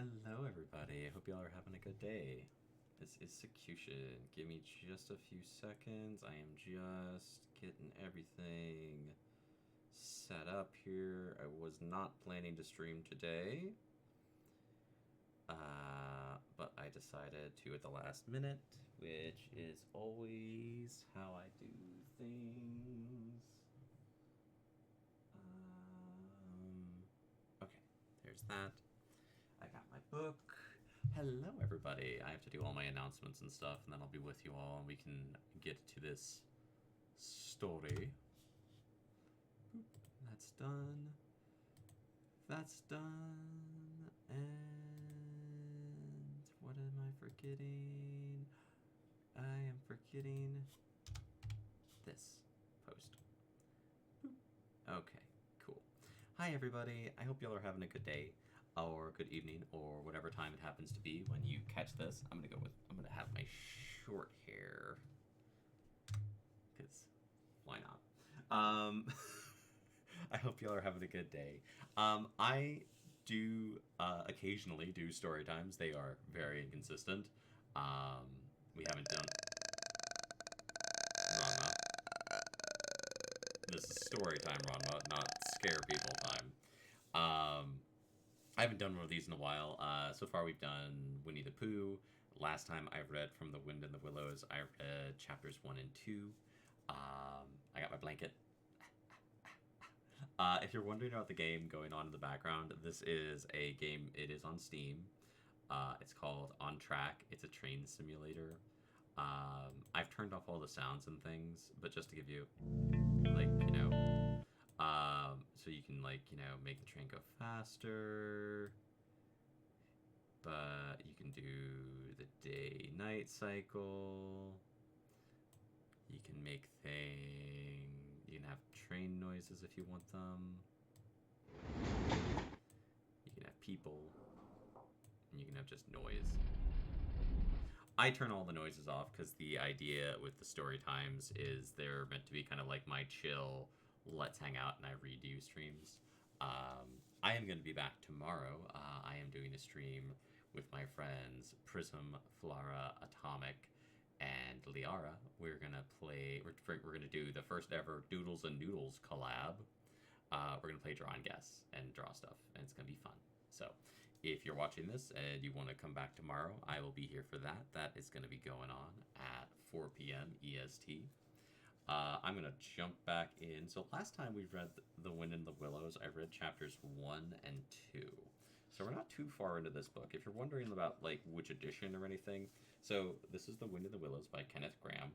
Hello, everybody. I hope y'all are having a good day. This is Sakutian. Give me just a few seconds. I am just getting everything set up here. I was not planning to stream today, but I decided to at the last minute, which is always how I do things. Okay, there's that. I got my book. Hello, everybody. I have to do all my announcements and stuff, and then I'll be with you all, and we can get to this story. Boop. That's done. That's done. And what am I forgetting? I am forgetting this post. Boop. Okay, cool. Hi, everybody. I hope y'all are having a good day or good evening or whatever time it happens to be when you catch this. I'm gonna have my short hair because why not? I hope y'all are having a good day. I do occasionally do story times. They are very inconsistent. We haven't done Ranma. This is story time, Ranma, not scare people time. I haven't done one of these in a while. So far, we've done Winnie the Pooh. Last time I read from The Wind and the Willows, I read chapters 1 and 2. I got my blanket. If you're wondering about the game going on in the background, this is a game. It is on Steam. It's called On Track. It's a train simulator. I've turned off all the sounds and things, but just to give you, so you can make the train go faster. But you can do the day-night cycle. You can make things. You can have train noises if you want them. You can have people. And you can have just noise. I turn all the noises off because the idea with the story times is they're meant to be kind of like my chill, let's hang out and I read to you streams. I am going to be back tomorrow. I am doing a stream with my friends Prism, Flara, Atomic, and Liara. We're gonna play. We're gonna do the first ever Doodles and Noodles collab. We're gonna play draw and guess and draw stuff, and it's gonna be fun. So, if you're watching this and you want to come back tomorrow, I will be here for that. That is gonna be going on at 4 p.m. EST. I'm gonna jump back in. So last time we read The Wind and the Willows, I read chapters 1 and 2. So we're not too far into this book. If you're wondering about which edition or anything, so this is The Wind and the Willows by Kenneth Graham.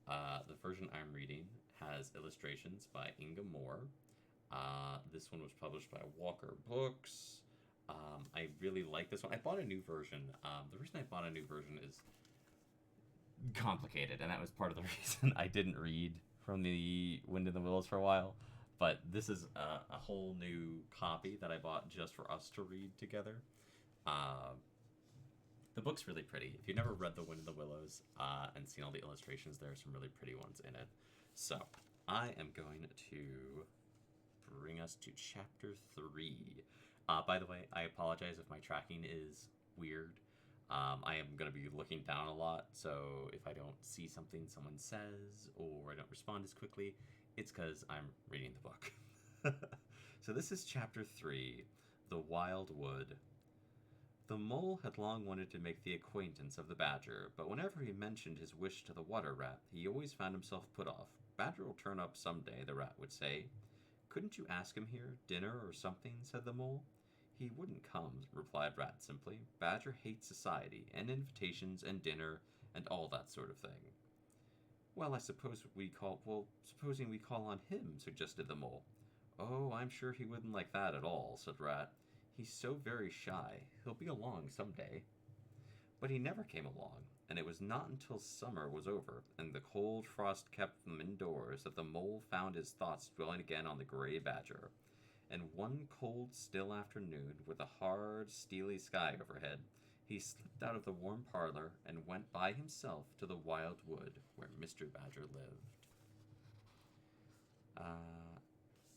The version I'm reading has illustrations by Inga Moore. This one was published by Walker Books. I really like this one. I bought a new version. The reason I bought a new version is complicated, and that was part of the reason I didn't read from The Wind and the Willows for a while. But this is a whole new copy that I bought just for us to read together. The book's really pretty. If you've never read The Wind and the Willows and seen all the illustrations, there are some really pretty ones in it. So I am going to bring us to chapter 3. By the way, I apologize if my tracking is weird. I am going to be looking down a lot, so if I don't see something someone says or I don't respond as quickly, it's because I'm reading the book. So this is chapter 3, The Wild Wood. The mole had long wanted to make the acquaintance of the badger, but whenever he mentioned his wish to the water rat, he always found himself put off. Badger will turn up some day, the rat would say. Couldn't you ask him here, dinner or something, said the mole. He wouldn't come, replied Rat simply. Badger hates society, and invitations, and dinner, and all that sort of thing. Well, supposing we call on him, suggested the mole. Oh, I'm sure he wouldn't like that at all, said Rat. He's so very shy. He'll be along some day. But he never came along, and it was not until summer was over, and the cold frost kept them indoors, that the mole found his thoughts dwelling again on the gray badger. And one cold, still afternoon, with a hard, steely sky overhead, he slipped out of the warm parlor and went by himself to the wild wood where Mr. Badger lived.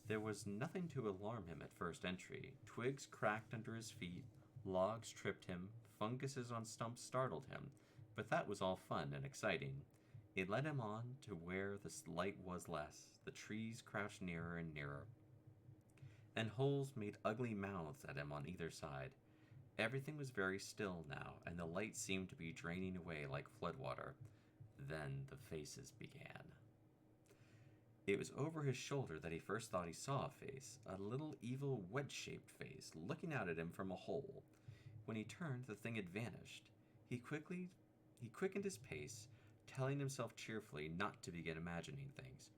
There was nothing to alarm him at first entry. Twigs cracked under his feet, Logs tripped him, funguses on stumps startled him, but that was all fun and exciting. It led him on to where the light was less, the trees crouched nearer and nearer, and holes made ugly mouths at him on either side. Everything was very still now, and the light seemed to be draining away like floodwater. Then the faces began. It was over his shoulder that he first thought he saw a face, a little evil wedge-shaped face, looking out at him from a hole. When he turned, the thing had vanished. He quickened his pace, telling himself cheerfully not to begin imagining things,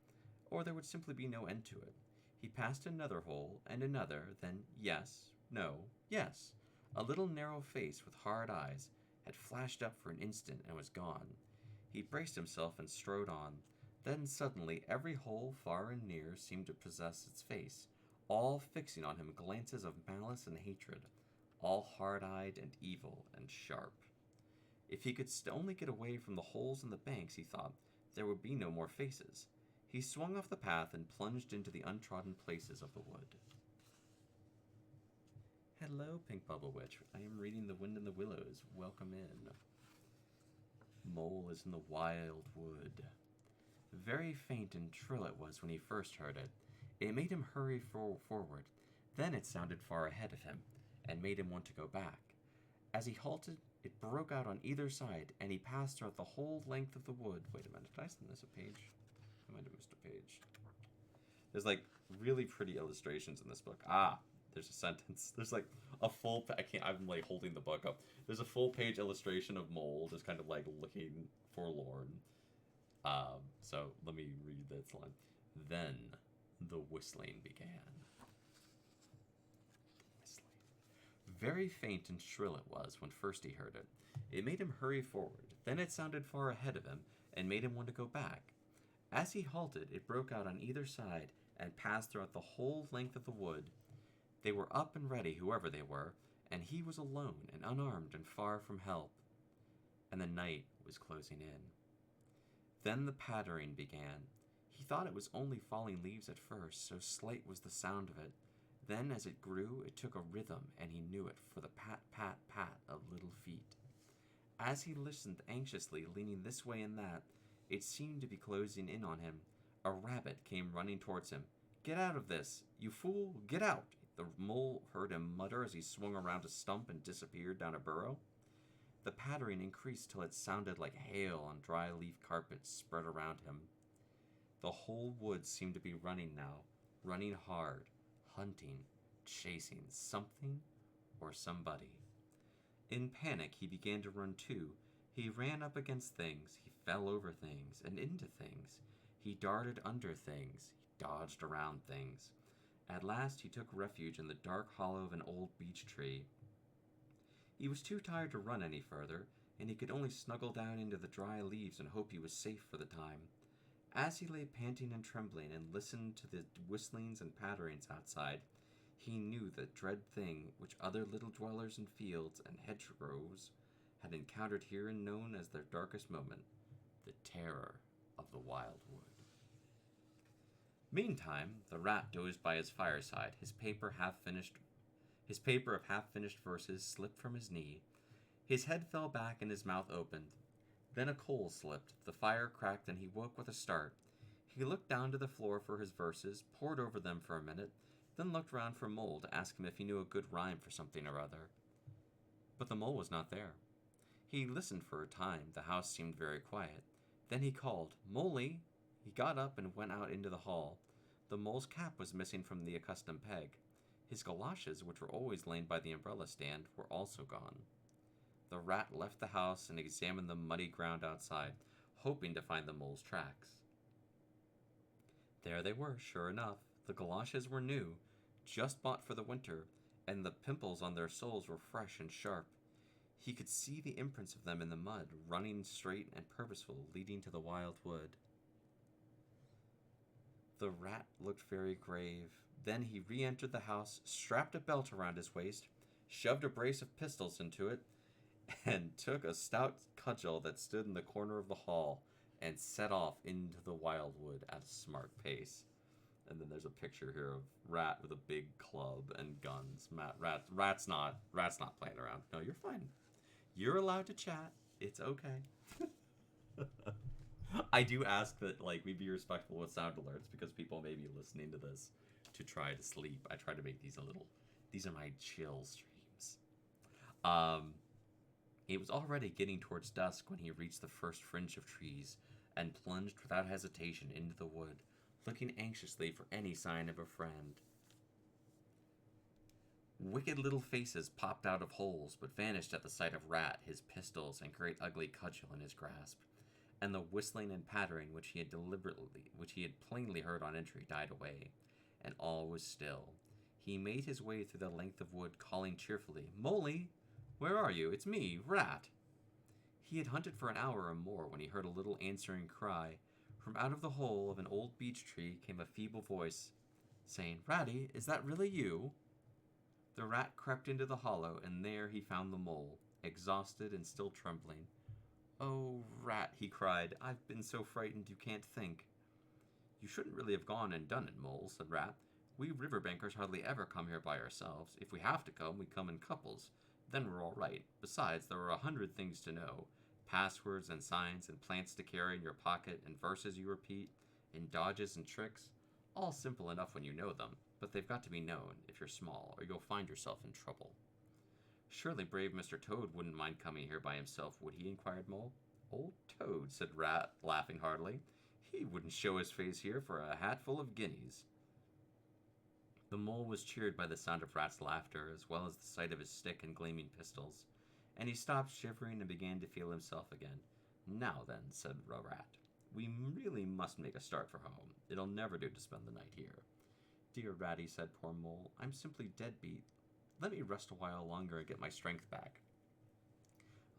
or there would simply be no end to it. He passed another hole, and another, then yes, no, yes. A little narrow face with hard eyes had flashed up for an instant and was gone. He braced himself and strode on. Then suddenly every hole far and near seemed to possess its face, all fixing on him glances of malice and hatred, all hard-eyed and evil and sharp. If he could only get away from the holes in the banks, he thought, there would be no more faces. He swung off the path and plunged into the untrodden places of the wood. Hello, Pink Bubble Witch. I am reading The Wind in the Willows. Welcome in. Mole is in the wild wood. Very faint and trill it was when he first heard it. It made him hurry forward. Then it sounded far ahead of him, and made him want to go back. As he halted, it broke out on either side, and he passed throughout the whole length of the wood. Wait a minute, did I send this a page? I might have missed a page. There's like really pretty illustrations in this book. There's a sentence. There's like a full. I'm like holding the book up. There's a full page illustration of Mole just kind of like looking forlorn. So let me read this line. Then the whistling began. Whistling. Very faint and shrill it was when first he heard it. It made him hurry forward. Then it sounded far ahead of him and made him want to go back. As he halted, it broke out on either side and passed throughout the whole length of the wood. They were up and ready, whoever they were, and he was alone and unarmed and far from help. And the night was closing in. Then the pattering began. He thought it was only falling leaves at first, so slight was the sound of it. Then, as it grew, it took a rhythm, and he knew it for the pat, pat, pat of little feet. As he listened anxiously, leaning this way and that, it seemed to be closing in on him. A rabbit came running towards him. "Get out of this, you fool! Get out!" The mole heard him mutter as he swung around a stump and disappeared down a burrow. The pattering increased till it sounded like hail on dry leaf carpets spread around him. The whole wood seemed to be running now, running hard, hunting, chasing something or somebody. In panic, he began to run too. He ran up against things, he fell over things and into things. He darted under things, he dodged around things. At last he took refuge in the dark hollow of an old beech tree. He was too tired to run any further, and he could only snuggle down into the dry leaves and hope he was safe for the time. As he lay panting and trembling and listened to the whistlings and patterings outside, he knew the dread thing which other little dwellers in fields and hedgerows had encountered here and known as their darkest moment, the terror of the wild wood. Meantime, the rat dozed by his fireside, his paper of half-finished verses slipped from his knee. His head fell back and his mouth opened. Then a coal slipped, the fire cracked, and he woke with a start. He looked down to the floor for his verses, pored over them for a minute, then looked round for Mole to ask him if he knew a good rhyme for something or other. But the mole was not there. He listened for a time. The house seemed very quiet. Then he called, "Moley!" He got up and went out into the hall. The mole's cap was missing from the accustomed peg. His galoshes, which were always laid by the umbrella stand, were also gone. The rat left the house and examined the muddy ground outside, hoping to find the mole's tracks. There they were, sure enough. The galoshes were new, just bought for the winter, and the pimples on their soles were fresh and sharp. He could see the imprints of them in the mud, running straight and purposeful, leading to the wild wood. The rat looked very grave. Then he re-entered the house, strapped a belt around his waist, shoved a brace of pistols into it, and took a stout cudgel that stood in the corner of the hall, and set off into the wildwood at a smart pace. And then there's a picture here of Rat with a big club and guns. Rat's not playing around. No, you're fine. You're allowed to chat. It's okay. I do ask that like we be respectful with sound alerts because people may be listening to this to try to sleep. I try to make these a little. These are my chill streams. Um, it was already getting towards dusk when he reached the first fringe of trees and plunged without hesitation into the wood, looking anxiously for any sign of a friend. Wicked little faces popped out of holes, but vanished at the sight of Rat, his pistols, and great ugly cudgel in his grasp. And the whistling and pattering which he had plainly heard on entry, died away, and all was still. He made his way through the length of wood, calling cheerfully, "Molly, where are you? It's me, Rat." He had hunted for an hour or more when he heard a little answering cry. From out of the hole of an old beech tree came a feeble voice, saying, "Ratty, is that really you?" The Rat crept into the hollow, and there he found the Mole, exhausted and still trembling. "Oh, Rat," he cried, "I've been so frightened you can't think." "You shouldn't really have gone and done it, Mole," said Rat. "We riverbankers hardly ever come here by ourselves. If we have to come, we come in couples. Then we're all right. Besides, there are 100 things to know. Passwords and signs and plants to carry in your pocket and verses you repeat and dodges and tricks. All simple enough when you know them, but they've got to be known if you're small or you'll find yourself in trouble." "Surely brave Mr. Toad wouldn't mind coming here by himself, would he?" inquired Mole. "Old Toad," said Rat, laughing heartily. "He wouldn't show his face here for a hatful of guineas." The Mole was cheered by the sound of Rat's laughter, as well as the sight of his stick and gleaming pistols, and he stopped shivering and began to feel himself again. "Now then," said Rat, "we really must make a start for home. It'll never do to spend the night here." "Dear Ratty," said poor Mole, "I'm simply dead beat. Let me rest a while longer and get my strength back."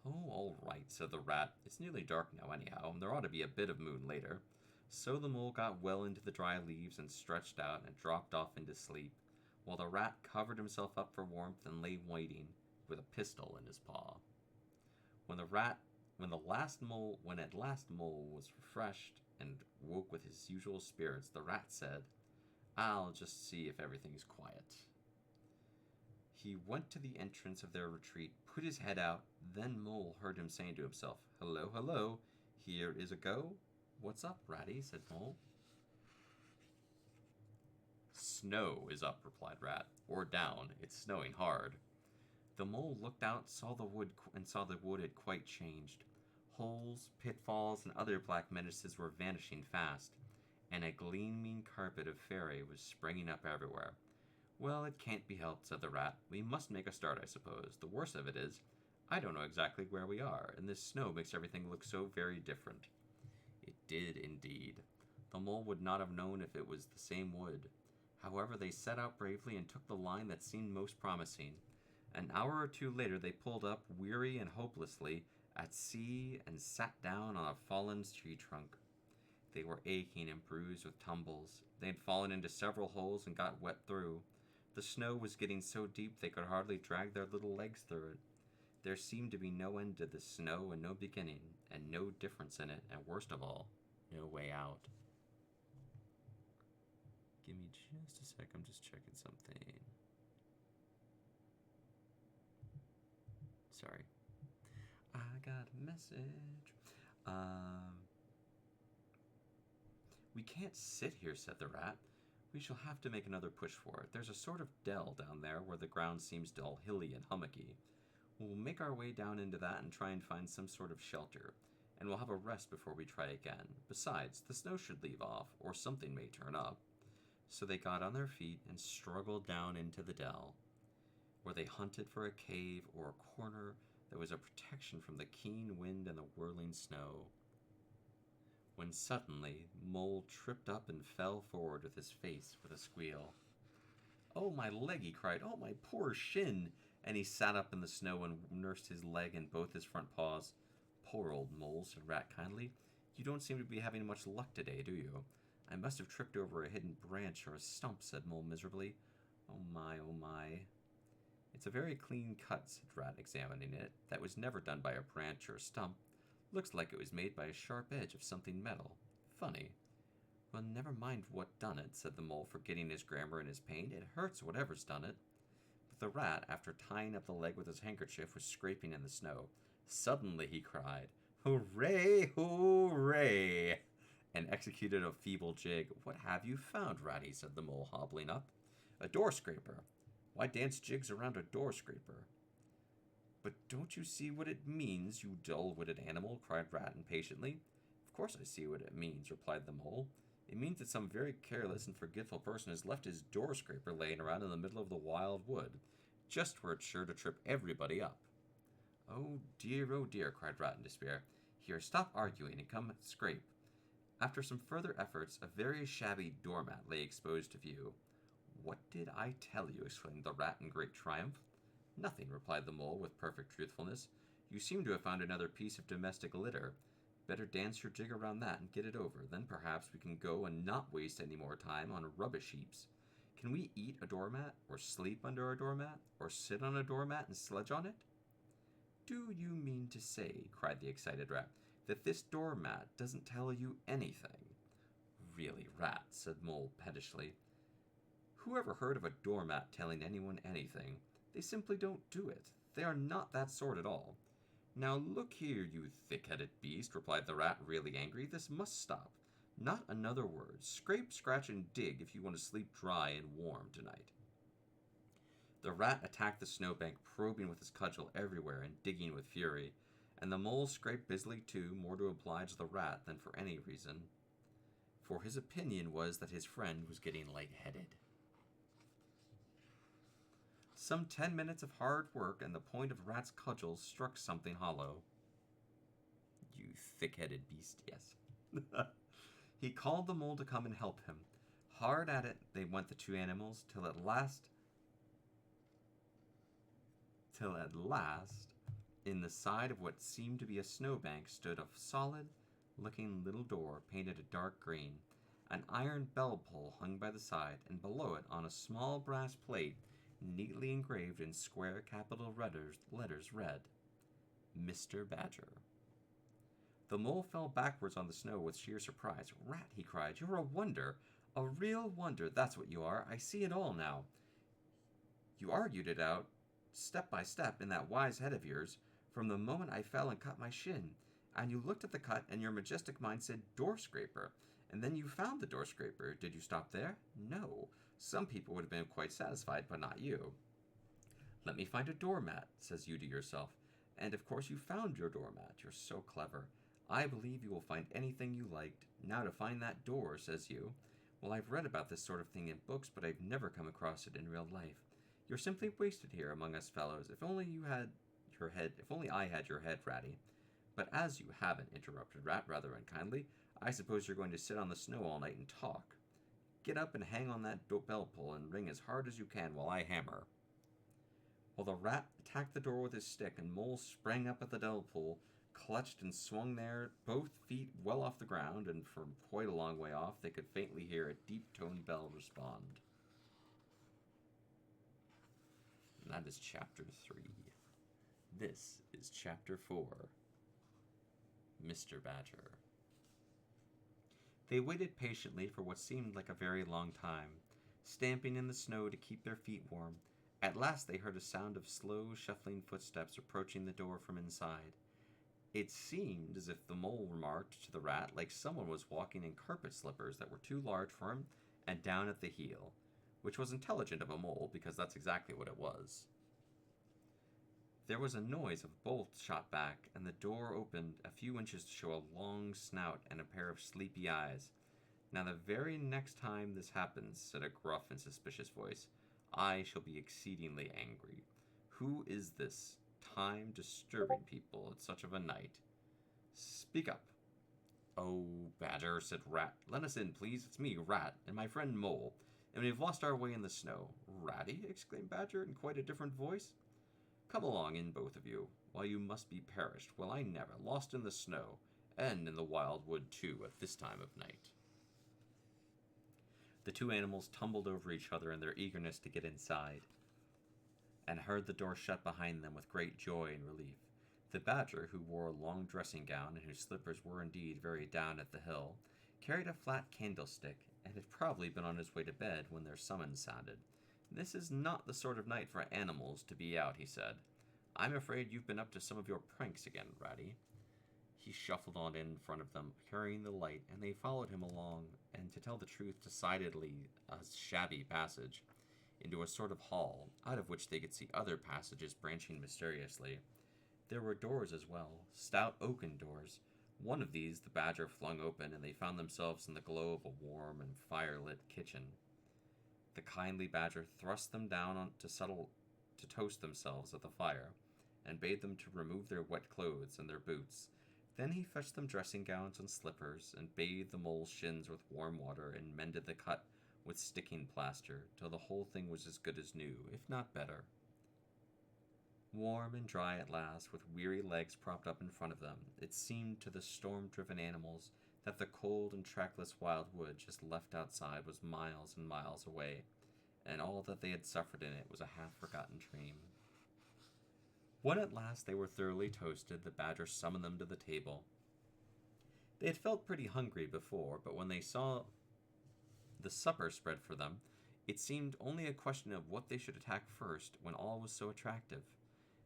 "Oh, all right," said the Rat. "It's nearly dark now anyhow, and there ought to be a bit of moon later." So the Mole got well into the dry leaves and stretched out and dropped off into sleep, while the Rat covered himself up for warmth and lay waiting with a pistol in his paw. When at last Mole was refreshed and woke with his usual spirits, the Rat said, "I'll just see if everything's quiet." He went to the entrance of their retreat, put his head out, then Mole heard him saying to himself, "Hello, hello, here is a go." "What's up, Ratty?" said Mole. "Snow is up," replied Rat, "or down. It's snowing hard." The Mole looked out, saw the wood had quite changed. Holes, pitfalls, and other black menaces were vanishing fast, and a gleaming carpet of fairy was springing up everywhere. "Well, it can't be helped," said the Rat. "We must make a start, I suppose. The worst of it is, I don't know exactly where we are, and this snow makes everything look so very different." It did, indeed. The Mole would not have known if it was the same wood. However, they set out bravely and took the line that seemed most promising. An hour or two later they pulled up, weary and hopelessly, at sea and sat down on a fallen tree trunk. They were aching and bruised with tumbles. They had fallen into several holes and got wet through. The snow was getting so deep they could hardly drag their little legs through it. There seemed to be no end to the snow and no beginning, and no difference in it, and worst of all, no way out. Give me just a sec, I'm just checking something. Sorry. I got a message. "We can't sit here," said the Rat. "We shall have to make another push for it. There's a sort of dell down there where the ground seems all hilly and hummocky. We'll make our way down into that and try and find some sort of shelter, and we'll have a rest before we try again. Besides, the snow should leave off, or something may turn up." So they got on their feet and struggled down into the dell, where they hunted for a cave or a corner that was a protection from the keen wind and the whirling snow. When suddenly Mole tripped up and fell forward with his face with a squeal. "Oh, my leg!" he cried. "Oh, my poor shin!" And he sat up in the snow and nursed his leg in both his front paws. "Poor old Mole," said Rat kindly. "You don't seem to be having much luck today, do you?" "I must have tripped over a hidden branch or a stump," said Mole miserably. "Oh my, oh my." "It's a very clean cut," said Rat, examining it. "That was never done by a branch or a stump. Looks like it was made by a sharp edge of something metal. Funny." Well, never mind what done it, said the mole, forgetting his grammar in his pain. It hurts, whatever's done it. But the rat, after tying up the leg with his handkerchief, was scraping in the snow. Suddenly he cried, "Hooray, hooray!" and executed a feeble jig. "What have you found, Ratty?" said the mole, hobbling up. "A door scraper." "Why dance jigs around a door scraper?" "But don't you see what it means, you dull-witted animal?" cried Rat impatiently. "Of course I see what it means," replied the mole. "It means that some very careless and forgetful person has left his door scraper laying around in the middle of the wild wood, just where it's sure to trip everybody up." Oh dear, cried Rat in despair. "Here, stop arguing and come scrape." After some further efforts, a very shabby doormat lay exposed to view. "What did I tell you?" exclaimed the Rat in great triumph. "Nothing," replied the mole with perfect truthfulness. "You seem to have found another piece of domestic litter. Better dance your jig around that and get it over. Then perhaps we can go and not waste any more time on rubbish heaps. Can we eat a doormat, or sleep under a doormat, or sit on a doormat and sledge on it?" "Do you mean to say," cried the excited Rat, "that this doormat doesn't tell you anything?" "Really, Rat," said Mole pettishly, "who ever heard of a doormat telling anyone anything? They simply don't do it. They are not that sort at all." "Now look here, you thick-headed beast," replied the Rat, really angry. "This must stop. Not another word. Scrape, scratch, and dig if you want to sleep dry and warm tonight." The Rat attacked the snowbank, probing with his cudgel everywhere and digging with fury, and the Mole scraped busily too, more to oblige the Rat than for any reason. For his opinion was that his friend was getting light-headed. Some 10 minutes of hard work, and the point of Rat's cudgel struck something hollow. "You thick-headed beast, yes." He called the Mole to come and help him. Hard at it they went, the two animals, till at last, in the side of what seemed to be a snowbank, stood a solid-looking little door, painted a dark green. An iron bell-pull hung by the side, and below it, on a small brass plate, neatly engraved in square capital letters read, "Mr. Badger." The Mole fell backwards on the snow with sheer surprise. "Rat," he cried, "you're a wonder! A real wonder, that's what you are. I see it all now. You argued it out, step by step, in that wise head of yours, from the moment I fell and cut my shin. And you looked at the cut, and your majestic mind said door scraper. And then you found the door scraper. Did you stop there? No. Some people would have been quite satisfied, but not you. 'Let me find a doormat,' says you to yourself. And of course you found your doormat. You're so clever. 'I believe you will find anything you liked. Now to find that door,' says you. Well, I've read about this sort of thing in books, but I've never come across it in real life. You're simply wasted here among us fellows. If only I had your head, Ratty. But as you haven't," interrupted Rat rather unkindly, "I suppose you're going to sit on the snow all night and talk. Get up and hang on that bell pull and ring as hard as you can while I hammer." While the Rat attacked the door with his stick, and Mole sprang up at the bell pull, clutched and swung there, both feet well off the ground, and from quite a long way off they could faintly hear a deep-toned bell respond. And that is Chapter 3. This is Chapter 4. Mr. Badger. They waited patiently for what seemed like a very long time, stamping in the snow to keep their feet warm. At last they heard a sound of slow, shuffling footsteps approaching the door from inside. It seemed, as if the Mole remarked to the Rat, like someone was walking in carpet slippers that were too large for him and down at the heel, which was intelligent of a Mole, because that's exactly what it was. There was a noise of bolts shot back, and the door opened a few inches to show a long snout and a pair of sleepy eyes. "Now the very next time this happens," said a gruff and suspicious voice, "I shall be exceedingly angry. Who is this time disturbing people at such of a night? Speak up." "Oh, Badger," said Rat. "Let us in, please. It's me, Rat, and my friend Mole, and we've lost our way in the snow." "Ratty?" exclaimed Badger in quite a different voice. "Come along in, both of you. Why, you must be perished. Well, I never. Lost in the snow, and in the wild wood, too, at this time of night." The two animals tumbled over each other in their eagerness to get inside, and heard the door shut behind them with great joy and relief. The Badger, who wore a long dressing gown and whose slippers were indeed very down at the heel, carried a flat candlestick and had probably been on his way to bed when their summons sounded. This is not the sort of night for animals to be out, he said. I'm afraid you've been up to some of your pranks again, Ratty. He shuffled on in front of them, carrying the light, and they followed him along, and to tell the truth, decidedly a shabby passage, into a sort of hall, out of which they could see other passages branching mysteriously. There were doors as well, stout oaken doors. One of these the Badger flung open, and they found themselves in the glow of a warm and fire-lit kitchen. The kindly Badger thrust them down to toast themselves at the fire, and bade them to remove their wet clothes and their boots. Then he fetched them dressing gowns and slippers, and bathed the mole's shins with warm water, and mended the cut with sticking plaster, till the whole thing was as good as new, if not better. Warm and dry at last, with weary legs propped up in front of them, it seemed to the storm-driven animals that the cold and trackless wild wood just left outside was miles and miles away, and all that they had suffered in it was a half-forgotten dream. When at last they were thoroughly toasted, the Badger summoned them to the table. They had felt pretty hungry before, but when they saw the supper spread for them, it seemed only a question of what they should attack first when all was so attractive,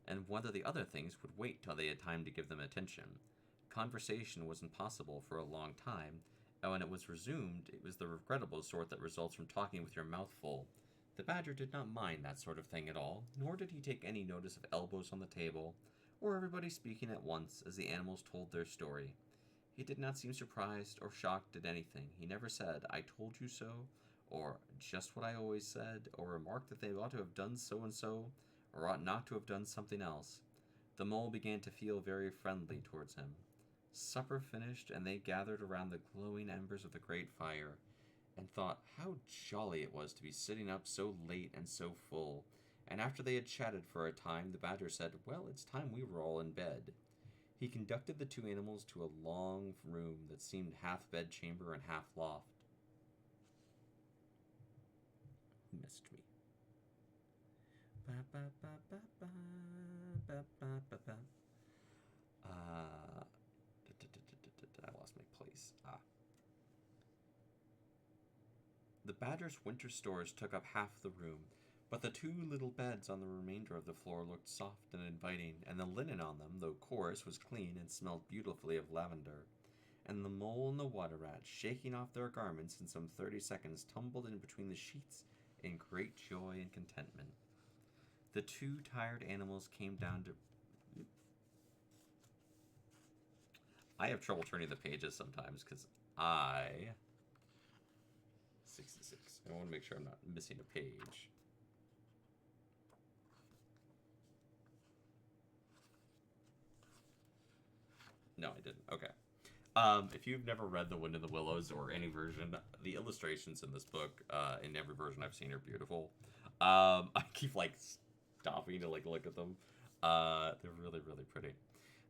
and whether the other things would wait till they had time to give them attention. Conversation was impossible for a long time, and when it was resumed, it was the regrettable sort that results from talking with your mouth full. The Badger did not mind that sort of thing at all, nor did he take any notice of elbows on the table, or everybody speaking at once as the animals told their story. He did not seem surprised or shocked at anything. He never said, "I told you so," or "just what I always said," or remarked that they ought to have done so and so, or ought not to have done something else. The mole began to feel very friendly towards him. Supper finished, and they gathered around the glowing embers of the great fire, and thought how jolly it was to be sitting up so late and so full. And after they had chatted for a time, the Badger said, "Well, it's time we were all in bed." He conducted the two animals to a long room that seemed half bedchamber and half loft. Who messaged me? I lost my place. The Badger's winter stores took up half the room, but the two little beds on the remainder of the floor looked soft and inviting, and the linen on them, though coarse, was clean and smelled beautifully of lavender. And the mole and the water rat, shaking off their garments in some 30 seconds, tumbled in between the sheets in great joy and contentment. The two tired animals came down to... I have trouble turning the pages sometimes because 66. I want to make sure I'm not missing a page. No, I didn't. Okay. If you've never read The Wind in the Willows or any version, the illustrations in this book, in every version I've seen, are beautiful. I keep stopping to look at them. They're really, really pretty.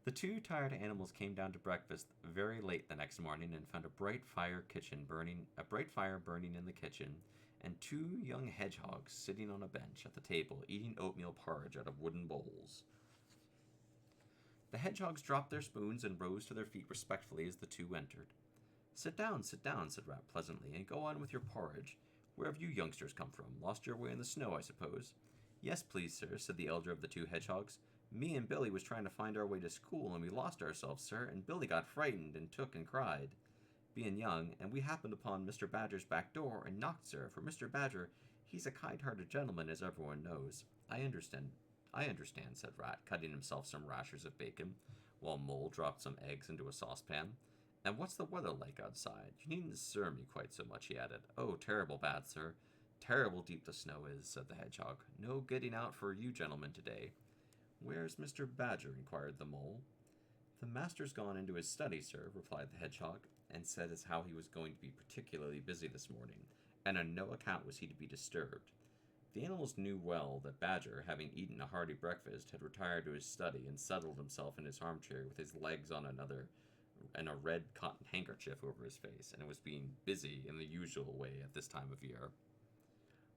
The two tired animals came down to breakfast very late the next morning and found a bright fire burning in the kitchen, and two young hedgehogs sitting on a bench at the table eating oatmeal porridge out of wooden bowls. The hedgehogs dropped their spoons and rose to their feet respectfully as the two entered. Sit down," said Rat pleasantly, "and go on with your porridge. Where have you youngsters come from? Lost your way in the snow, I suppose?" "Yes, please, sir," said the elder of the two hedgehogs. "Me and Billy was trying to find our way to school, and we lost ourselves, sir, and Billy got frightened and took and cried, being young, and we happened upon Mr. Badger's back door and knocked, sir, for Mr. Badger, he's a kind-hearted gentleman, as everyone knows." I understand, said Rat, cutting himself some rashers of bacon, while Mole dropped some eggs into a saucepan. "And what's the weather like outside? You needn't stir me quite so much," he added. "Oh, terrible bad, sir. Terrible deep the snow is," said the hedgehog. "No getting out for you gentlemen today." "Where's Mr. Badger?" inquired the Mole. "The master's gone into his study, sir," replied the hedgehog, and said as how he was going to be particularly busy this morning, and on no account was he to be disturbed. The animals knew well that Badger, having eaten a hearty breakfast, had retired to his study and settled himself in his armchair with his legs on another and a red cotton handkerchief over his face, and was being busy in the usual way at this time of year.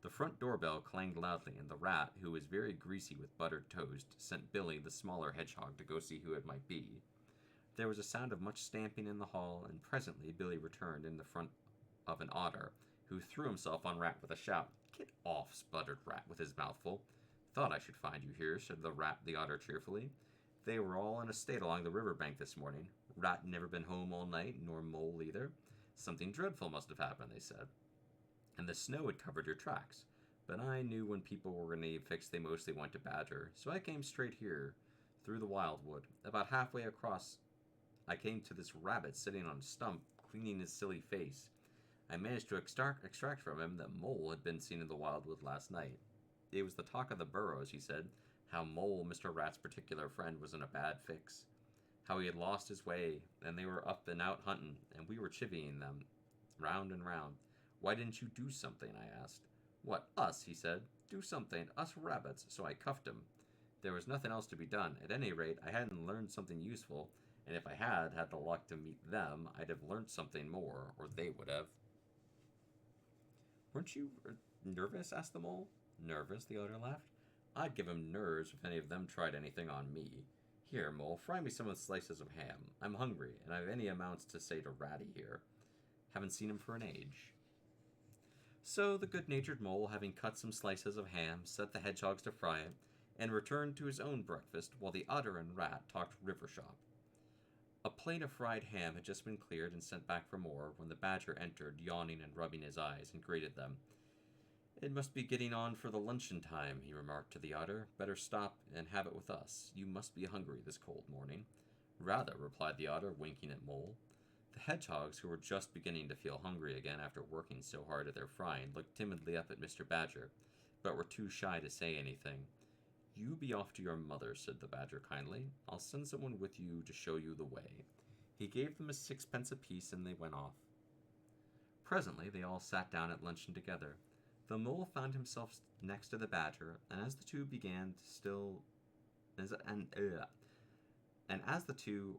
The front doorbell clanged loudly, and the rat, who was very greasy with buttered toast, sent Billy, the smaller hedgehog, to go see who it might be. There was a sound of much stamping in the hall, and presently Billy returned in the front of an otter, who threw himself on Rat with a shout. "Get off," sputtered Rat with his mouth full. "Thought I should find you here," said the otter cheerfully. They were all in a state along the river bank this morning. Rat never been home all night, nor Mole either. Something dreadful must have happened, they said. And the snow had covered your tracks. But I knew when people were in a fix they mostly went to Badger, so I came straight here, through the wildwood. About halfway across, I came to this rabbit sitting on a stump, cleaning his silly face. I managed to extract from him that Mole had been seen in the wildwood last night. It was the talk of the burrows, he said, how Mole, Mr. Rat's particular friend, was in a bad fix. How he had lost his way, and they were up and out hunting, and we were chivying them, round and round. "Why didn't you do something?" I asked. "What, us?" he said. "Do something? Us rabbits." So I cuffed him. There was nothing else to be done. At any rate, I hadn't learned something useful, and if I had had the luck to meet them, I'd have learned something more, or they would have. "Weren't you nervous?" asked the Mole. "Nervous?" the otter laughed. "I'd give 'em nerves if any of them tried anything on me. Here, Mole, fry me some of the slices of ham. I'm hungry, and I've any amounts to say to Ratty here. Haven't seen him for an age." So the good-natured Mole, having cut some slices of ham, set the hedgehogs to fry it, and returned to his own breakfast, while the otter and Rat talked river shop. A plate of fried ham had just been cleared and sent back for more, when the Badger entered, yawning and rubbing his eyes, and greeted them. "It must be getting on for the luncheon time," he remarked to the otter. "Better stop and have it with us. You must be hungry this cold morning." "Rather," replied the otter, winking at Mole. The hedgehogs, who were just beginning to feel hungry again after working so hard at their frying, looked timidly up at Mr. Badger, but were too shy to say anything. "You be off to your mother," said the Badger kindly. "I'll send someone with you to show you the way." He gave them a sixpence apiece, and they went off. Presently they all sat down at luncheon together. The Mole found himself next to the Badger, and as the two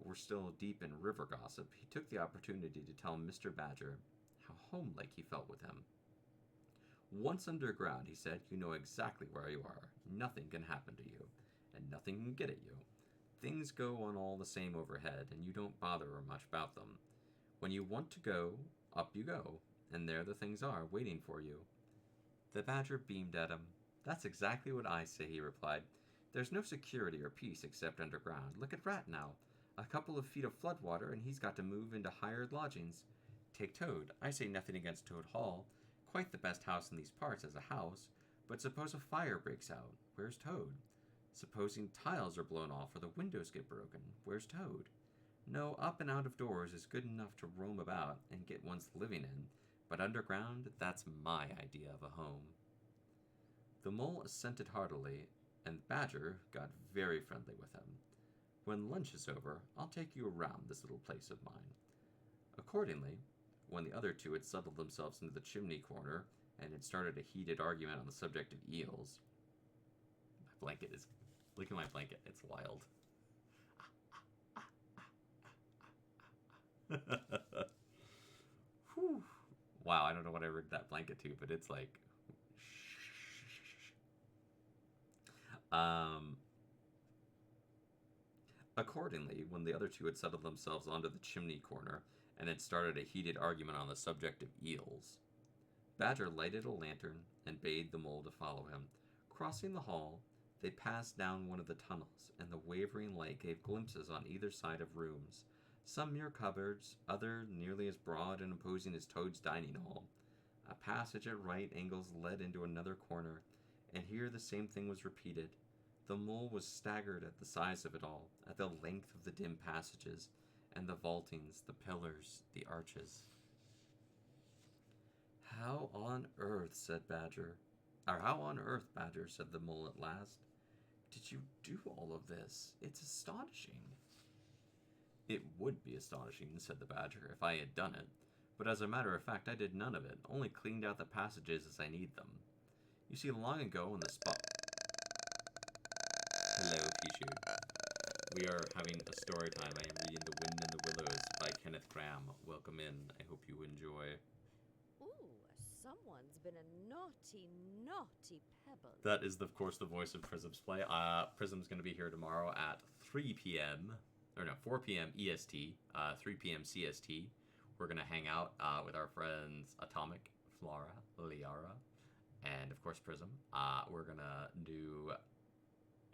were still deep in river gossip, he took the opportunity to tell Mr. Badger how homelike he felt with him. "Once underground," he said, "you know exactly where you are. Nothing can happen to you, and nothing can get at you. Things go on all the same overhead, and you don't bother much about them. When you want to go, up you go, and there the things are, waiting for you." The Badger beamed at him. "That's exactly what I say," he replied. "There's no security or peace except underground. Look at Rat now. A couple of feet of flood water, and he's got to move into hired lodgings. Take Toad. I say nothing against Toad Hall. Quite the best house in these parts as a house. But suppose a fire breaks out. Where's Toad? Supposing tiles are blown off or the windows get broken. Where's Toad? No, up and out of doors is good enough to roam about and get one's living in. But underground, that's my idea of a home." The Mole assented heartily, and Badger got very friendly with him. "When lunch is over, I'll take you around this little place of mine." Accordingly, when the other two had settled themselves into the chimney corner and had started a heated argument on the subject of eels, look at my blanket, it's wild. Whew. Wow, I don't know what I rigged that blanket to, but it's like, Accordingly, when the other two had settled themselves onto the chimney corner and had started a heated argument on the subject of eels, Badger lighted a lantern and bade the Mole to follow him. Crossing the hall, they passed down one of the tunnels, and the wavering light gave glimpses on either side of rooms, some mere cupboards, other nearly as broad and imposing as Toad's dining hall. A passage at right angles led into another corner, and here the same thing was repeated. The Mole was staggered at the size of it all, at the length of the dim passages, and the vaultings, the pillars, the arches. "How on earth," said Badger. "Or how on earth, Badger," said the Mole at last, "did you do all of this? It's astonishing." "It would be astonishing," said the Badger, "if I had done it. But as a matter of fact, I did none of it, only cleaned out the passages as I need them. You see, long ago on the spot..." Hello, Pichu. We are having a story time. I am reading The Wind in the Willows by Kenneth Graham. Welcome in. I hope you enjoy. Ooh, someone's been a naughty, naughty pebble. That is, of course, the voice of Prism's play. Prism's going to be here tomorrow at 3 p.m. or no, 4 p.m. EST, 3 p.m. CST. We're gonna hang out with our friends Atomic, Flora, Liara, and of course Prism. We're gonna do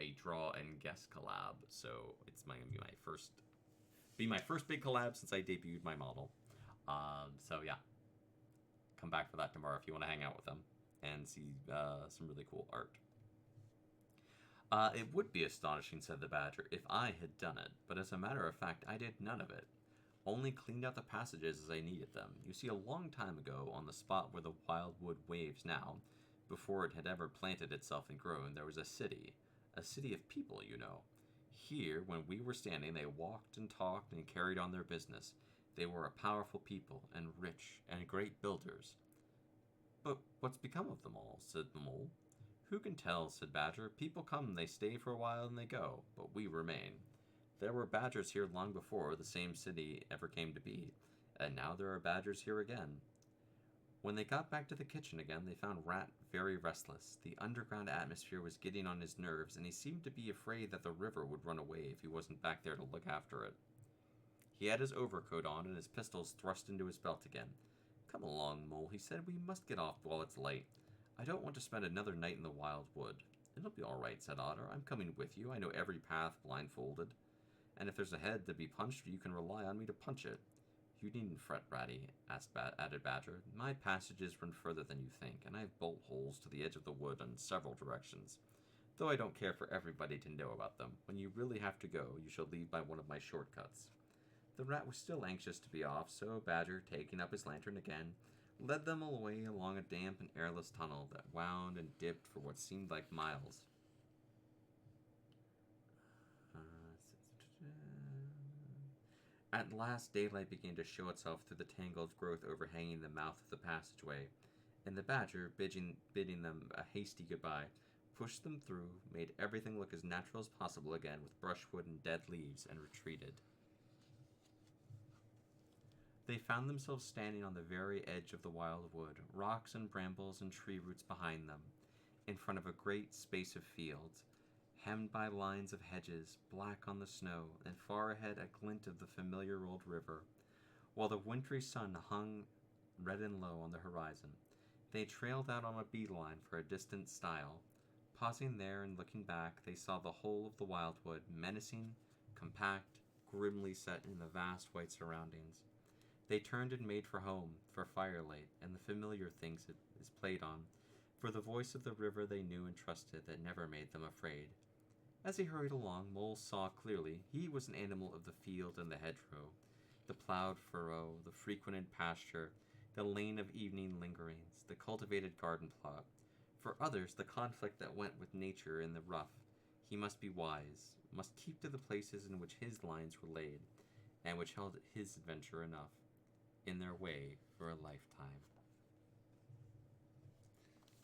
a draw and guess collab. So it's gonna be my first big collab since I debuted my model. So yeah, come back for that tomorrow if you want to hang out with them and see some really cool art. It would be astonishing, said the Badger, if I had done it, but as a matter of fact, I did none of it. Only cleaned out the passages as I needed them. You see, a long time ago, on the spot where the wildwood waves now, before it had ever planted itself and grown, there was a city. A city of people, you know. Here, when we were standing, they walked and talked and carried on their business. They were a powerful people, and rich, and great builders. But what's become of them all? Said the Mole. Who can tell, said Badger. People come, they stay for a while, and they go, but we remain. There were badgers here long before the same city ever came to be, and now there are badgers here again. When they got back to the kitchen again, they found Rat very restless. The underground atmosphere was getting on his nerves, and he seemed to be afraid that the river would run away if he wasn't back there to look after it. He had his overcoat on and his pistols thrust into his belt again. Come along, Mole, he said. We must get off while it's light. I don't want to spend another night in the wild wood. It'll be all right, said Otter. I'm coming with you. I know every path blindfolded. And if there's a head to be punched, you can rely on me to punch it. You needn't fret, Ratty, added Badger. My passages run further than you think, and I have bolt holes to the edge of the wood in several directions. Though I don't care for everybody to know about them, when you really have to go, you shall leave by one of my shortcuts. The Rat was still anxious to be off, so Badger, taking up his lantern again, led them away along a damp and airless tunnel that wound and dipped for what seemed like miles. At last, daylight began to show itself through the tangled growth overhanging the mouth of the passageway, and the Badger, bidding them a hasty goodbye, pushed them through, made everything look as natural as possible again with brushwood and dead leaves, and retreated. They found themselves standing on the very edge of the wild wood, rocks and brambles and tree roots behind them, in front of a great space of fields, hemmed by lines of hedges, black on the snow, and far ahead a glint of the familiar old river, while the wintry sun hung red and low on the horizon. They trailed out on a beeline for a distant stile. Pausing there and looking back, they saw the whole of the wildwood, menacing, compact, grimly set in the vast white surroundings. They turned and made for home, for firelight, and the familiar things it is played on, for the voice of the river they knew and trusted that never made them afraid. As he hurried along, Mole saw clearly he was an animal of the field and the hedgerow, the ploughed furrow, the frequented pasture, the lane of evening lingerings, the cultivated garden plot. For others, the conflict that went with nature in the rough. He must be wise, must keep to the places in which his lines were laid, and which held his adventure enough, in their way for a lifetime.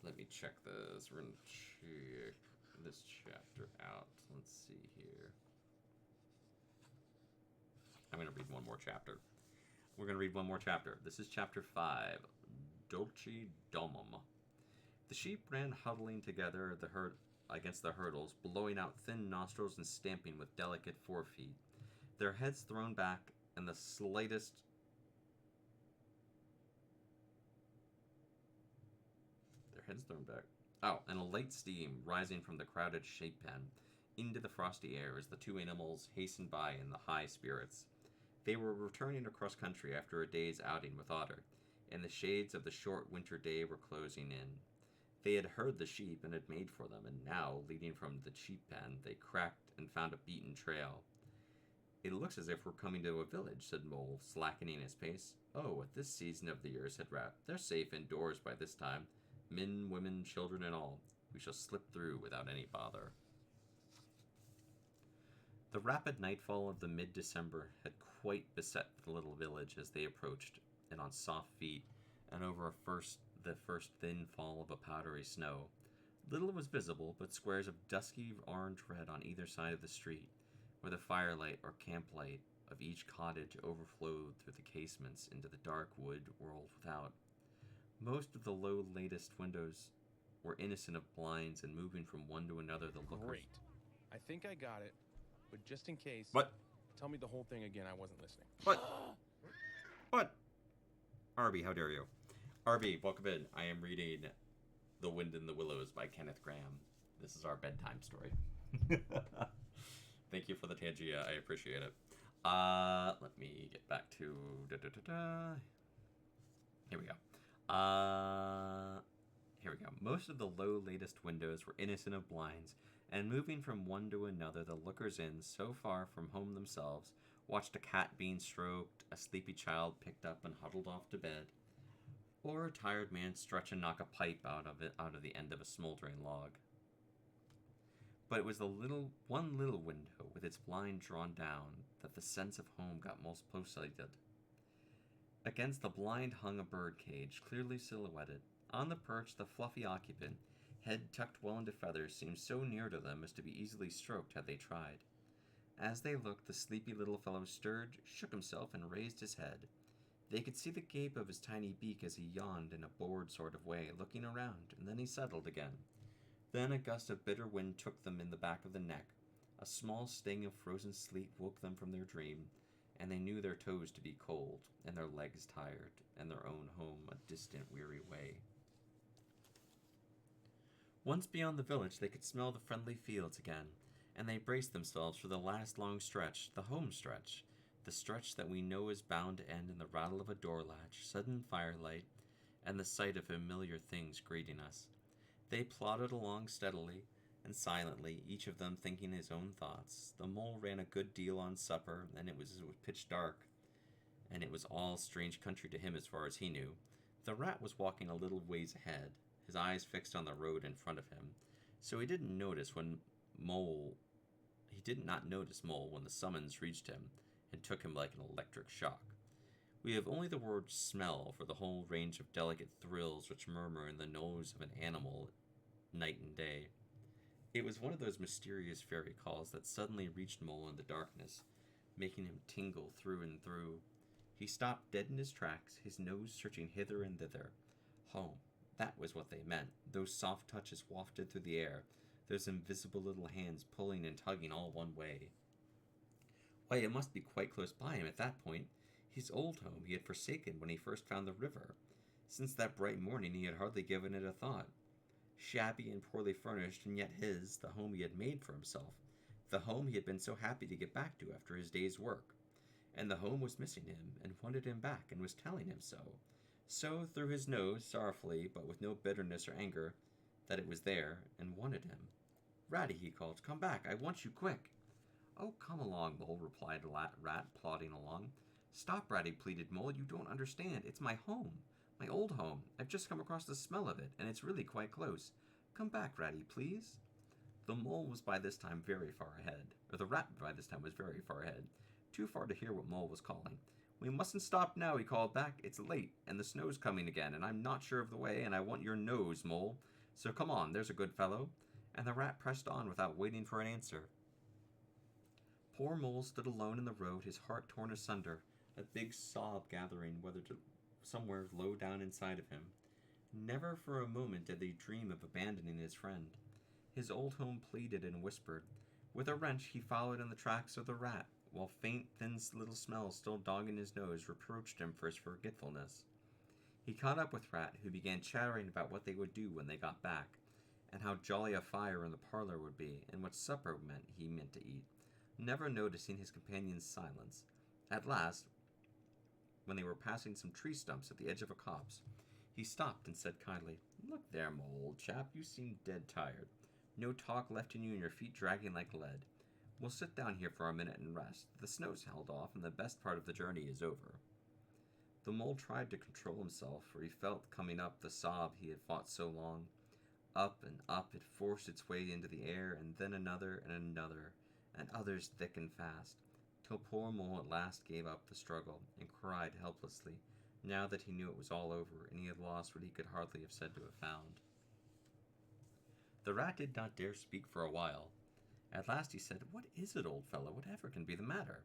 Let me check this. We're going to check this chapter out. Let's see here. I'm going to read one more chapter. We're going to read one more chapter. This is chapter 5, Dolce Domum. The sheep ran huddling together against the hurdles, blowing out thin nostrils and stamping with delicate forefeet, their heads thrown back and the slightest and a light steam rising from the crowded sheep pen into the frosty air as the two animals hastened by in the high spirits. They were returning across country after a day's outing with Otter, and the shades of the short winter day were closing in. They had heard the sheep and had made for them, and now, leading from the sheep pen, they cracked and found a beaten trail. It looks as if we're coming to a village, said Mole, slackening his pace. Oh, at this season of the year, said Rat. They're safe indoors by this time. Men, women, children, and all. We shall slip through without any bother. The rapid nightfall of the mid-December had quite beset the little village as they approached, and on soft feet, and over the first thin fall of a powdery snow. Little was visible but squares of dusky orange-red on either side of the street, where the firelight or camp-light of each cottage overflowed through the casements into the dark wood world without. Most of the low latticed windows were innocent of blinds, and moving from one to another the lookers... Great. I think I got it, but just in case... What? Tell me the whole thing again. I wasn't listening. What? What? Arby, how dare you? Arby, welcome in. I am reading The Wind in the Willows by Kenneth Graham. This is our bedtime story. Thank you for the Tangia. I appreciate it. Let me get back to... Here we go. Here we go. Most of the low latticed windows were innocent of blinds, and moving from one to another, the lookers in, so far from home themselves, watched a cat being stroked, a sleepy child picked up and huddled off to bed, or a tired man stretch and knock a pipe out of the end of a smoldering log. But it was the one little window with its blind drawn down that the sense of home got most close-sighted. Against the blind hung a bird cage, clearly silhouetted. On the perch, the fluffy occupant, head tucked well into feathers, seemed so near to them as to be easily stroked had they tried. As they looked, the sleepy little fellow stirred, shook himself, and raised his head. They could see the gape of his tiny beak as he yawned in a bored sort of way, looking around, and then he settled again. Then a gust of bitter wind took them in the back of the neck. A small sting of frozen sleet woke them from their dream, and they knew their toes to be cold, and their legs tired, and their own home a distant, weary way. Once beyond the village, they could smell the friendly fields again, and they braced themselves for the last long stretch, the home stretch, the stretch that we know is bound to end in the rattle of a door latch, sudden firelight, and the sight of familiar things greeting us. They plodded along steadily and silently, each of them thinking his own thoughts. The mole ran a good deal on supper, and it was pitch dark, and it was all strange country to him as far as he knew. The rat was walking a little ways ahead, his eyes fixed on the road in front of him, so he did not notice Mole when the summons reached him and took him like an electric shock. We have only the word smell for the whole range of delicate thrills which murmur in the nose of an animal night and day. It was one of those mysterious fairy calls that suddenly reached Mole in the darkness, making him tingle through and through. He stopped dead in his tracks, his nose searching hither and thither. Home. That was what they meant. Those soft touches wafted through the air, those invisible little hands pulling and tugging all one way. Why, it must be quite close by him at that point. His old home he had forsaken when he first found the river. Since that bright morning he had hardly given it a thought. Shabby and poorly furnished, and yet his, the home he had made for himself, the home he had been so happy to get back to after his day's work. And the home was missing him, and wanted him back, and was telling him so. So, through his nose, sorrowfully, but with no bitterness or anger, that it was there, and wanted him. "Ratty," he called, "come back, I want you quick." "Oh, come along, Mole," replied the rat, plodding along. "Stop, Ratty," pleaded Mole, "you don't understand. It's my home. My old home. I've just come across the smell of it, and it's really quite close. Come back, Ratty, please." The Mole was by this time very far ahead, or the rat by this time was very far ahead, too far to hear what Mole was calling. "We mustn't stop now," he called back. "It's late, and the snow's coming again, and I'm not sure of the way, and I want your nose, Mole. So come on, there's a good fellow." And the rat pressed on without waiting for an answer. Poor Mole stood alone in the road, his heart torn asunder, a big sob gathering somewhere low down inside of him. Never for a moment did he dream of abandoning his friend. His old home pleaded and whispered. With a wrench he followed in the tracks of the rat, while faint, thin little smells still dogging his nose reproached him for his forgetfulness. He caught up with Rat, who began chattering about what they would do when they got back, and how jolly a fire in the parlor would be, and what supper he meant to eat, never noticing his companion's silence. At last, when they were passing some tree stumps at the edge of a copse, he stopped and said kindly, "Look there, Mole, old chap, you seem dead tired. No talk left in you and your feet dragging like lead. We'll sit down here for a minute and rest. The snow's held off and the best part of the journey is over." The Mole tried to control himself, for he felt coming up the sob he had fought so long. Up and up it forced its way into the air, and then another, and others thick and fast, till poor Mole at last gave up the struggle, and cried helplessly, now that he knew it was all over, and he had lost what he could hardly have said to have found. The rat did not dare speak for a while. At last he said, "What is it, old fellow? Whatever can be the matter?"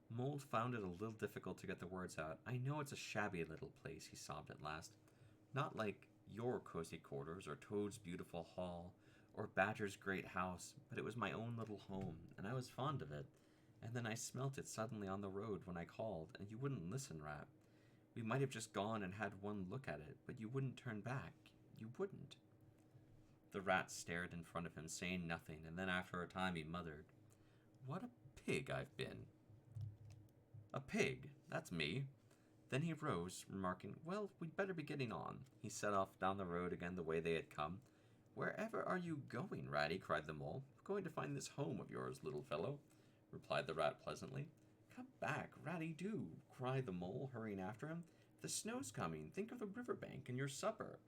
Mole found it a little difficult to get the words out. "I know it's a shabby little place," he sobbed at last. "Not like your cozy quarters, or Toad's beautiful hall, or Badger's great house, but it was my own little home, and I was fond of it, And then I smelt it suddenly on the road when I called, and you wouldn't listen, Rat. We might have just gone and had one look at it, but you wouldn't turn back. You wouldn't. The rat stared in front of him, saying nothing, and then after a time he muttered, "What a pig I've been." "A pig? That's me." Then he rose, remarking, "Well, we'd better be getting on." He set off down the road again the way they had come. "Wherever are you going, Ratty?" cried the mole. "Going to find this home of yours, little fellow," replied the rat pleasantly. "Come back, Ratty, do," cried the mole, hurrying after him. "The snow's coming. Think of the riverbank and your supper."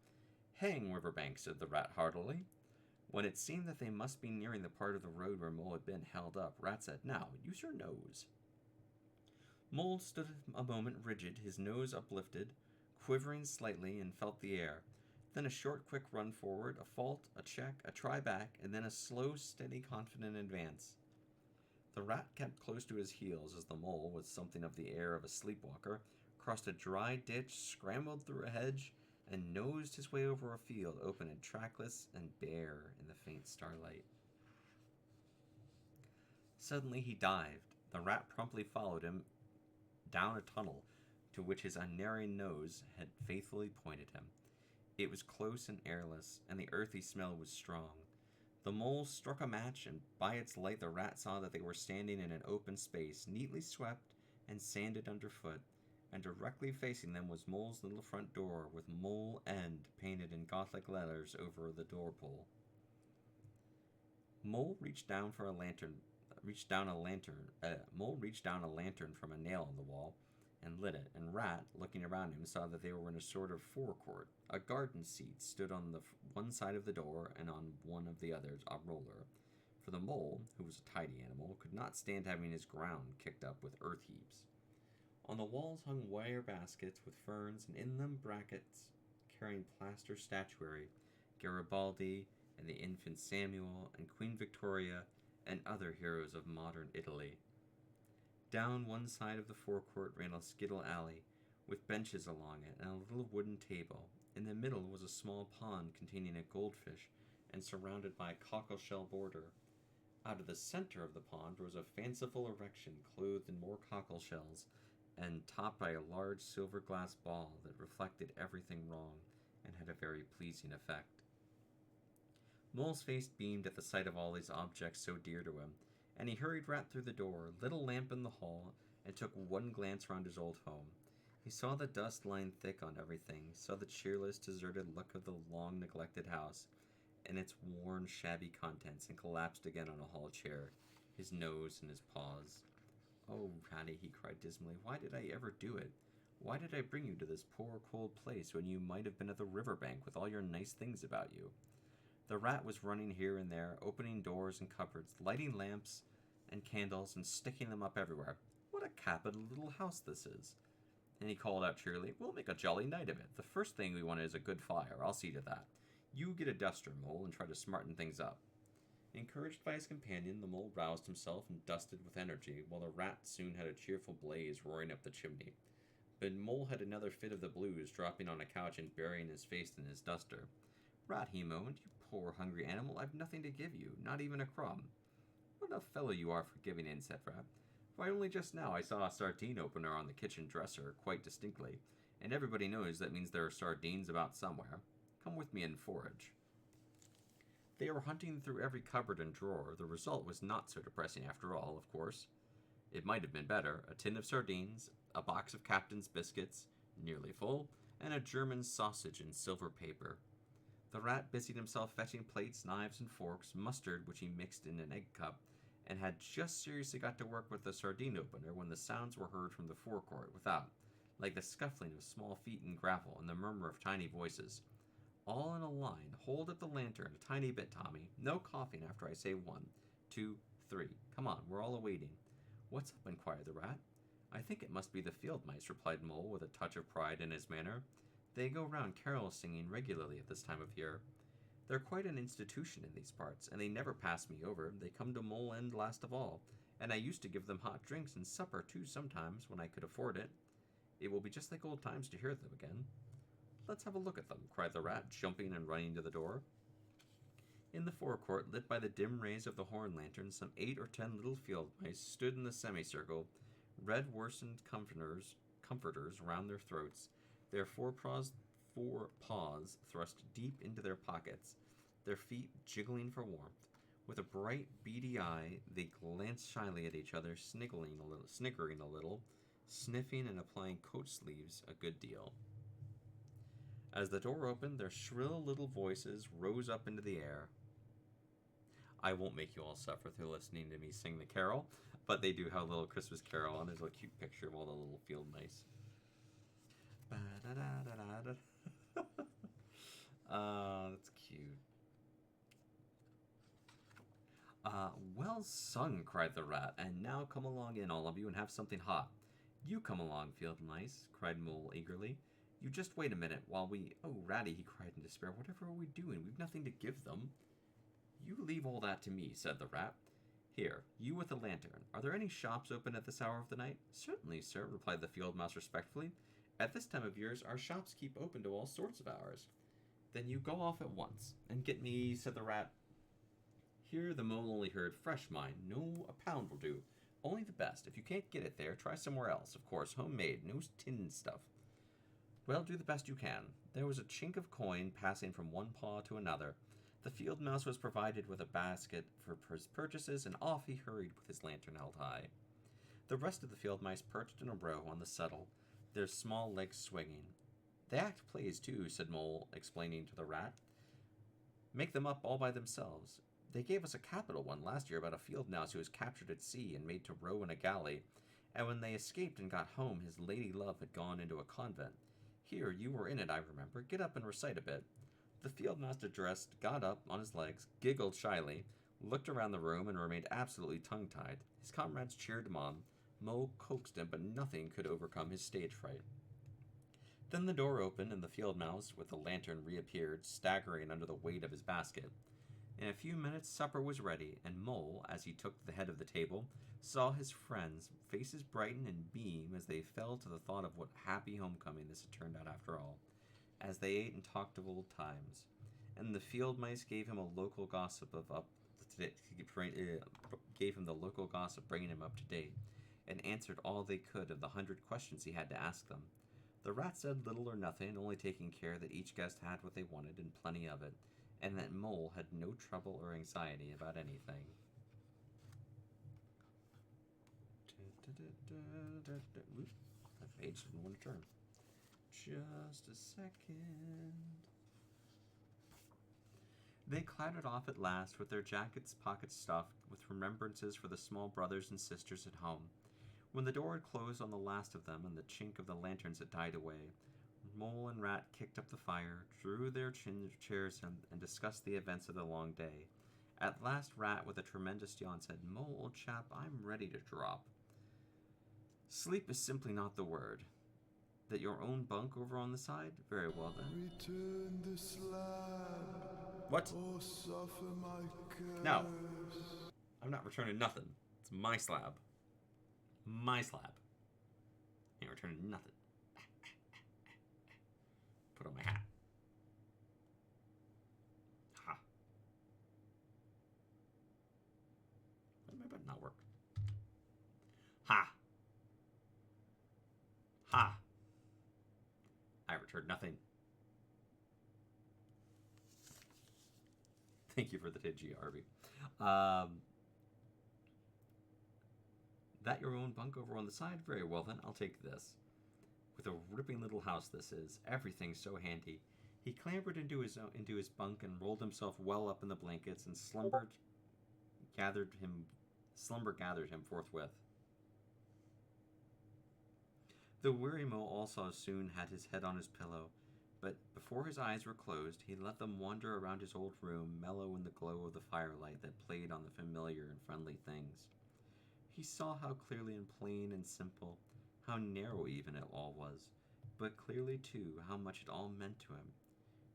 "Hang riverbank," said the rat heartily. When it seemed that they must be nearing the part of the road where Mole had been held up, Rat said, "Now, use your nose." Mole stood a moment rigid, his nose uplifted, quivering slightly, and felt the air. Then a short, quick run forward, a fault, a check, a try back, and then a slow, steady, confident advance. The rat kept close to his heels as the mole, with something of the air of a sleepwalker, crossed a dry ditch, scrambled through a hedge, and nosed his way over a field open and trackless and bare in the faint starlight. Suddenly he dived. The rat promptly followed him down a tunnel to which his unerring nose had faithfully pointed him. It was close and airless, and the earthy smell was strong. The mole struck a match, and by its light the rat saw that they were standing in an open space, neatly swept and sanded underfoot, and directly facing them was Mole's little front door, with Mole End painted in Gothic letters over the door pull. Mole reached down a lantern from a nail in the wall and lit it, and Rat, looking around him, saw that they were in a sort of forecourt. A garden seat stood on the one side of the door, and on one of the others a roller, for the mole, who was a tidy animal, could not stand having his ground kicked up with earth heaps. On the walls hung wire baskets with ferns, and in them brackets carrying plaster statuary, Garibaldi, and the infant Samuel, and Queen Victoria, and other heroes of modern Italy. Down one side of the forecourt ran a skittle alley, with benches along it, and a little wooden table. In the middle was a small pond containing a goldfish, and surrounded by a cockleshell border. Out of the center of the pond rose a fanciful erection clothed in more cockleshells, and topped by a large silver glass ball that reflected everything wrong, and had a very pleasing effect. Mole's face beamed at the sight of all these objects so dear to him, and he hurried Rat through the door, lit a lamp in the hall, and took one glance round his old home. He saw the dust lying thick on everything, saw the cheerless, deserted look of the long-neglected house, and its worn, shabby contents, and collapsed again on a hall chair, his nose in his paws. "Oh, Ratty," he cried dismally, "why did I ever do it? Why did I bring you to this poor, cold place when you might have been at the riverbank with all your nice things about you?" The rat was running here and there, opening doors and cupboards, lighting lamps and candles, and sticking them up everywhere. "What a capital little house this is!" And he called out cheerily, "We'll make a jolly night of it. The first thing we want is a good fire. I'll see to that. You get a duster, Mole, and try to smarten things up." Encouraged by his companion, the mole roused himself and dusted with energy, while the rat soon had a cheerful blaze roaring up the chimney. But Mole had another fit of the blues, dropping on a couch and burying his face in his duster. "Rat," he moaned, "you poor hungry animal, I've nothing to give you, not even a crumb." "What a fellow you are for giving in," said Rat. "Why, only just now I saw a sardine opener on the kitchen dresser, quite distinctly, and everybody knows that means there are sardines about somewhere. Come with me and forage." They were hunting through every cupboard and drawer. The result was not so depressing after all, of course. It might have been better. A tin of sardines, a box of Captain's biscuits, nearly full, and a German sausage in silver paper. The rat busied himself fetching plates, knives, and forks, mustard which he mixed in an egg cup, and had just seriously got to work with the sardine opener when the sounds were heard from the forecourt without, like the scuffling of small feet in gravel and the murmur of tiny voices. "All in a line. Hold up the lantern a tiny bit, Tommy. No coughing after I say 1, 2, 3. Come on, we're all awaiting." "What's up?" inquired the rat. "I think it must be the field mice," replied Mole, with a touch of pride in his manner. "They go round carol singing regularly at this time of year. They're quite an institution in these parts, and they never pass me over. They come to Mole End last of all, and I used to give them hot drinks and supper, too, sometimes, when I could afford it. It will be just like old times to hear them again." "Let's have a look at them," cried the rat, jumping and running to the door. In the forecourt, lit by the dim rays of the horn lantern, some 8 or 10 little field mice stood in the semicircle, red worsened comforters round their throats, their four paws thrust deep into their pockets, their feet jiggling for warmth. With a bright, beady eye, they glanced shyly at each other, sniggering a little, sniffing and applying coat sleeves a good deal. As the door opened, their shrill little voices rose up into the air. I won't make you all suffer through listening to me sing the carol, but they do have a little Christmas carol, and there's a cute picture of all the little field mice. That's cute. Well sung, cried the rat, and now come along in, all of you, and have something hot. You come along, field mice, cried Mole eagerly. You just wait a minute while we... Oh, Ratty, he cried in despair, whatever are we doing? We've nothing to give them. You leave all that to me, said the rat. Here, you with the lantern. Are there any shops open at this hour of the night? Certainly, sir, replied the field mouse respectfully. At this time of years, our shops keep open to all sorts of hours. Then you go off at once, and get me, said the rat. Here the mole only heard fresh mine. No, a pound will do. Only the best. If you can't get it there, try somewhere else. Of course, homemade, no tin stuff. Well, do the best you can. There was a chink of coin passing from one paw to another. The field mouse was provided with a basket for his purchases, and off he hurried with his lantern held high. The rest of the field mice perched in a row on the settle, their small legs swinging. They act plays, too, said Mole, explaining to the rat. Make them up all by themselves. They gave us a capital one last year about a field mouse who was captured at sea and made to row in a galley, and when they escaped and got home, his lady love had gone into a convent. Here, you were in it, I remember. Get up and recite a bit. The field mouse addressed, got up on his legs, giggled shyly, looked around the room, and remained absolutely tongue-tied. His comrades cheered him on. Mole coaxed him, but nothing could overcome his stage fright. Then the door opened, and the field mouse, with the lantern, reappeared, staggering under the weight of his basket. In a few minutes, supper was ready, and Mole, as he took the head of the table, saw his friends' faces brighten and beam as they fell to the thought of what happy homecoming this had turned out after all, as they ate and talked of old times. And the field mice gave him a local gossip gave him the local gossip, bringing him up to date, and answered all they could of the 100 questions he had to ask them. The rat said little or nothing, only taking care that each guest had what they wanted and plenty of it, and that Mole had no trouble or anxiety about anything. That page didn't want to turn. Just a second. They clattered off at last, with their jackets' pockets stuffed with remembrances for the small brothers and sisters at home. When the door had closed on the last of them and the chink of the lanterns had died away, Mole and Rat kicked up the fire, drew their chairs and discussed the events of the long day. At last Rat, with a tremendous yawn, said, Mole, old chap, I'm ready to drop. Sleep is simply not the word. That your own bunk over on the side? Very well then. Return the slab. What? Or suffer my curse. No. I'm not returning nothing. It's my slab. My slab. Ain't returning nothing. Put on my hat. Ha. Why did my button not work? Ha. Ha. I returned nothing. Thank you for the Tidgy, Harvey. That your own bunk over on the side? Very well then, I'll take this. With a ripping little house this is. Everything's so handy. He clambered into his bunk and rolled himself well up in the blankets, and slumber gathered him forthwith. The weary Mole also soon had his head on his pillow, but before his eyes were closed, he let them wander around his old room, mellow in the glow of the firelight that played on the familiar and friendly things. He saw how clearly and plain and simple, how narrow even it all was, but clearly, too, how much it all meant to him.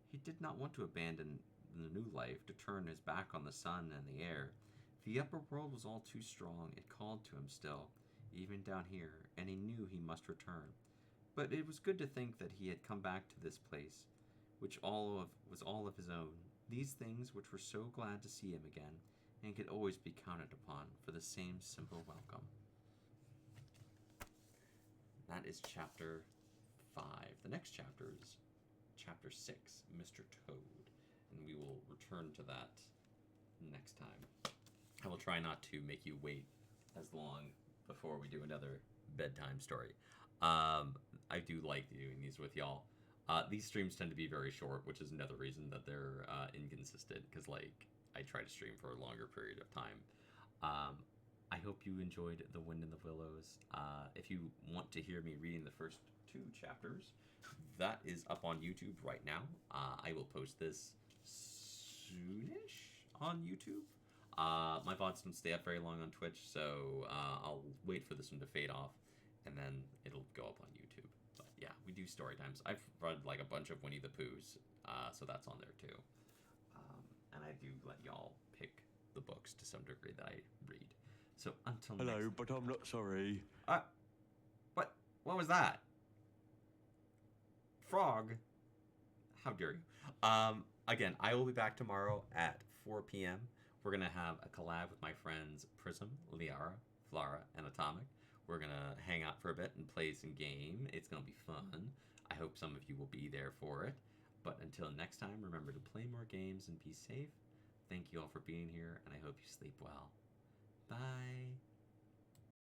He did not want to abandon the new life, to turn his back on the sun and the air. The upper world was all too strong. It called to him still, even down here, and he knew he must return. But it was good to think that he had come back to this place, which was all of his own, these things which were so glad to see him again, and could always be counted upon for the same simple welcome. That is chapter 5. The next chapter is chapter 6, Mr. Toad, and we will return to that next time. I will try not to make you wait as long before we do another bedtime story. I do like doing these with y'all. These streams tend to be very short, which is another reason that they're inconsistent, because like I try to stream for a longer period of time. I hope you enjoyed The Wind in the Willows. If you want to hear me reading the first 2 chapters, that is up on YouTube right now. I will post this soonish on YouTube. My VODs don't stay up very long on Twitch, so I'll wait for this one to fade off, and then it'll go up on YouTube. But yeah, we do story times. I've read like a bunch of Winnie the Poohs, so that's on there too. And I do let y'all pick the books to some degree that I read. So until next time. But I'm not sorry. What was that? Frog? How dare you? Again, I will be back tomorrow at 4 p.m. We're going to have a collab with my friends Prism, Liara, Flara, and Atomic. We're going to hang out for a bit and play some game. It's going to be fun. I hope some of you will be there for it. But until next time, remember to play more games and be safe. Thank you all for being here, and I hope you sleep well. Bye.